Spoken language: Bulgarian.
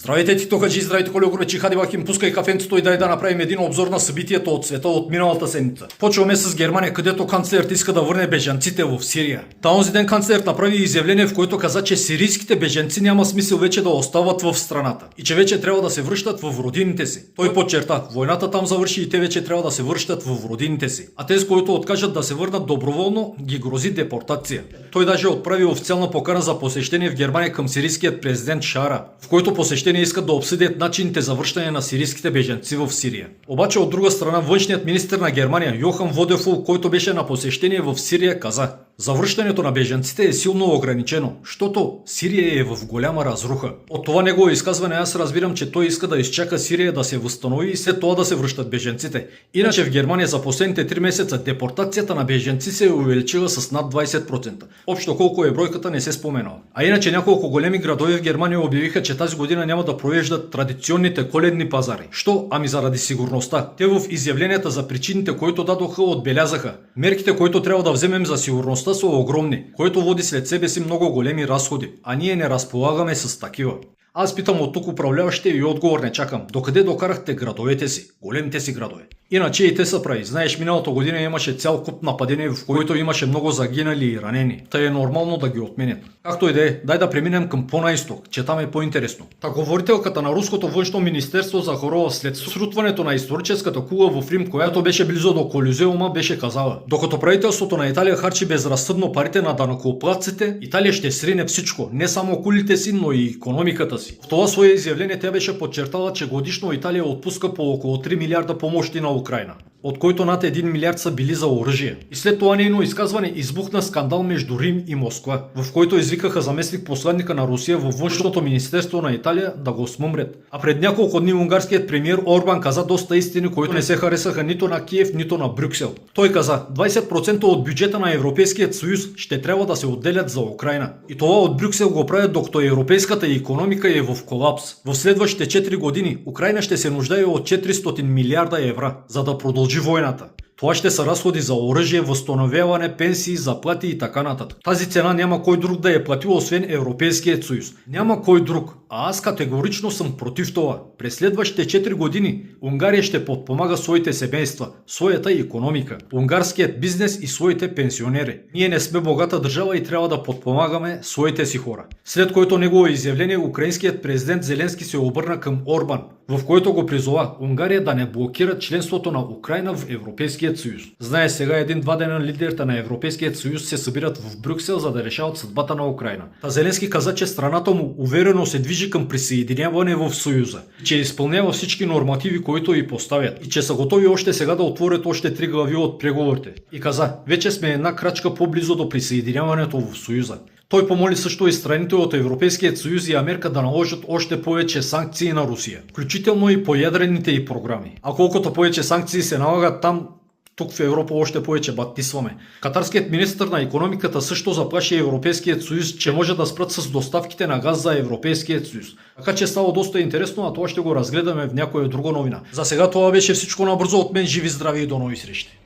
Здравейте, тиктокаджи, здравейте колегове, хади Бахим, пускай кафенцето и дай да направим един обзор на събитието от света от миналата седмица. Почваме с Германия, където канцлерът иска да върне бежанците в Сирия. Онзи ден канцлерът направи изявление, в което каза, че сирийските бежанци няма смисъл вече да остават в страната и че вече трябва да се връщат в родините си. Той подчерта, войната там завърши и те вече трябва да се връщат в родините си. А тези, които откажат да се върнат доброволно, ги грози депортация. Той даже отправи официална покана за посещение в Германия към сирийският президент Шара, в който посещение искат да обсъдят начините за връщане на сирийските бежанци в Сирия. Обаче от друга страна външният министър на Германия Йохан Водефул, който беше на посещение в Сирия, каза: завръщането на бежанците е силно ограничено, защото Сирия е в голяма разруха. От това негово изказване аз разбирам, че той иска да изчака Сирия да се възстанови и след това да се връщат бежанците. Иначе в Германия за последните 3 месеца депортацията на бежанци се е увеличила с над 20%. Общо колко е бройката не се споменава. А иначе няколко големи градове в Германия обявиха, че тази година няма да провеждат традиционните коледни пазари. Що? Ами заради сигурността. Те в изявленията за причините, които дадоха, отбелязаха: мерките, които трябва да вземем за сигурността, са огромни, което води след себе си много големи разходи, а ние не разполагаме с такива. Аз питам от тук управляващите и отговор не чакам. Докъде докарахте градовете си? Големите си градове. Иначе и те са прави. Знаеш, миналата година имаше цял куп нападения, в които имаше много загинали и ранени. Та е нормално да ги отменят. Както и да е, дай да преминем към по-на-изток, че там е по-интересно. Та говорителката на руското външно министерство Захарова след срутването на историческата кула в Рим, която беше близо до Колизеума, беше казала: докато правителството на Италия харчи безразсъдно парите на данъкоплатците, Италия ще срине всичко, не само кулите си, но и икономиката си. В това свое изявление тя беше подчертала, че годишно Италия отпуска по около 3 милиарда помощи на Украйна, от които над 1 милиард са били за оръжие. И след това нейно изказване избухна скандал между Рим и Москва, в който извикаха заместник посланника на Русия във външното министерство на Италия да го смъмрят. А пред няколко дни унгарският премиер Орбан каза доста истини, които не се харесаха нито на Киев, нито на Брюксел. Той каза: 20% от бюджета на Европейският съюз ще трябва да се отделят за Украйна. И това от Брюксел го правят, докато европейската икономика е в колапс. В следващите 4 години Украйна ще се нуждае от 400 милиарда евро, за да продължи войната. Това ще са разходи за оръжие, възстановяване, пенсии, заплати и така нататък. Тази цена няма кой друг да я плати, освен Европейският съюз. Няма кой друг. А аз категорично съм против това. През следващите 4 години Унгария ще подпомага своите семейства, своята икономика, унгарският бизнес и своите пенсионери. Ние не сме богата държава и трябва да подпомагаме своите си хора. След което негово изявление, украинският президент Зеленски се обърна към Орбан, в който го призова Унгария да не блокира членството на Украйна в Европейският съюз. Знае, сега 1-2 дена лидерите на Европейският съюз се събират в Брюксел, за да решават съдбата на Украйна. Та Зеленски каза, че страната му уверено се движи към присъединяване в съюза, че изпълнява всички нормативи, които й поставят, и че са готови още сега да отворят още 3 глави от преговорите. И каза: вече сме една крачка по-близо до присъединяването в съюза. Той помоли също и страните от Европейският съюз и Америка да наложат още повече санкции на Русия, включително и по ядрените й програми. А колкото повече санкции се налагат там, тук в Европа още повече батисваме. Катарският министър на икономиката също заплаши Европейският съюз, че може да спрат с доставките на газ за Европейският съюз. Така че става доста интересно, а това ще го разгледаме в някоя друга новина. За сега това беше всичко набързо от мен. Живи, здрави и до нови срещи!